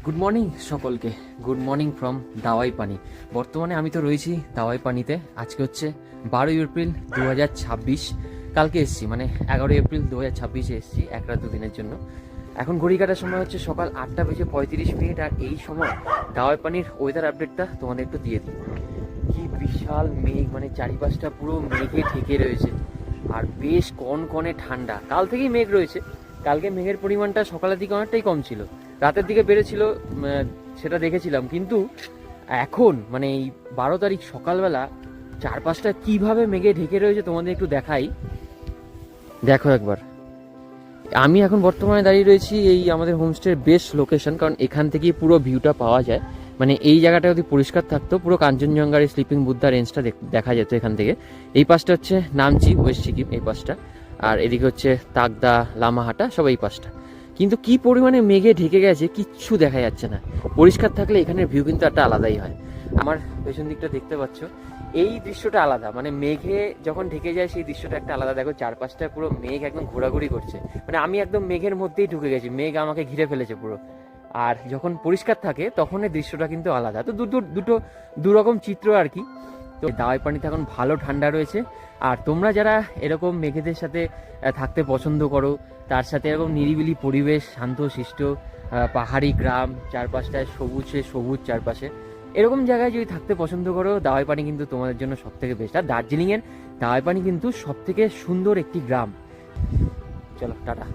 Good morning সকলকে, good morning from দাওয়াই পানি। বর্তমানে আমি তো রয়েছি দাওয়াই পানিতে। আজকে হচ্ছে 12 এপ্রিল 2026। কালকে এসেছি, মানে 11 এপ্রিল 2026-এ এসেছি এক রাত দুদিনের জন্য। এখন ঘড়ি কাটার সময় হচ্ছে সকাল 8:35। আর এই সময় দাওয়াই পানির ওয়েদার আপডেটটা তোমাদের একটু দিয়ে দিই। কি বিশাল মেঘ, মানে চারিপাশটা পুরো মেঘে ঢেকে রয়েছে আর বেশ কনকনে ঠান্ডা। কাল থেকেই মেঘ রয়েছে। কালকে মেঘের পরিমাণটা সকালের দিকে অনেকটাই কম ছিল, রাতের দিকে বেড়েছিল, সেটা দেখেছিলাম। কিন্তু এখন মানে এই 12 তারিখ সকালবেলা চারপাশটা কিভাবে মেঘে ঢেকে রয়েছে তোমাদের একটু দেখাই। দেখো একবার। আমি এখন বর্তমানে দাঁড়িয়ে রয়েছি এই আমাদের হোমস্টের বেস্ট লোকেশন, কারণ এখান থেকেই পুরো ভিউটা পাওয়া যায়। মানে এই জায়গাটা যদি পরিষ্কার থাকতো পুরো কাঞ্চনজঙ্ঘার এই স্লিপিং বুদ্ধা রেঞ্জটা দেখা যেত এখান থেকে। এই পাশটা হচ্ছে নামচি, ওয়েস্ট সিকিম এই পাশটা, আর এদিকে হচ্ছে তাকদা, লামাহাটা, সব এই পাশটা। কিন্তু কি পরিমাণে মেঘে ঢেকে গেছে কিচ্ছু দেখা যাচ্ছে না। পরিষ্কার থাকলে এখানের ভিউ কিন্তু একটা আলাদাই হয়। আমার পেছন দিকটা দেখতে পাচ্ছ, এই দৃশ্যটা আলাদা। মানে মেঘে যখন ঢেকে যায় সেই দৃশ্যটা একটা আলাদা। দেখো চারপাশটা পুরো মেঘ একদম ঘোরাঘুরি করছে, মানে আমি একদম মেঘের মধ্যেই ঢুকে গেছি, মেঘ আমাকে ঘিরে ফেলেছে পুরো। আর যখন পরিষ্কার থাকে তখন এই দৃশ্যটা কিন্তু আলাদা। তো দুটো দুরকম চিত্র আর কি। তো দাওয়াই পানিতে এখন ভালো ঠান্ডা রয়েছে। আর তোমরা যারা এরকম মেঘেদের সাথে থাকতে পছন্দ করো, তার সাথে এরকম নিরিবিলি পরিবেশ, শান্তশিষ্ট পাহাড়ি গ্রাম, চারপাশটায় সবুজে সবুজ চারপাশে, এরকম জায়গায় যদি থাকতে পছন্দ করো, দাওয়াই পানি কিন্তু তোমাদের জন্য সব থেকে বেস্ট। আর দার্জিলিংয়ের দাওয়াই পানি কিন্তু সব থেকে সুন্দর একটি গ্রাম। চলো টাটা।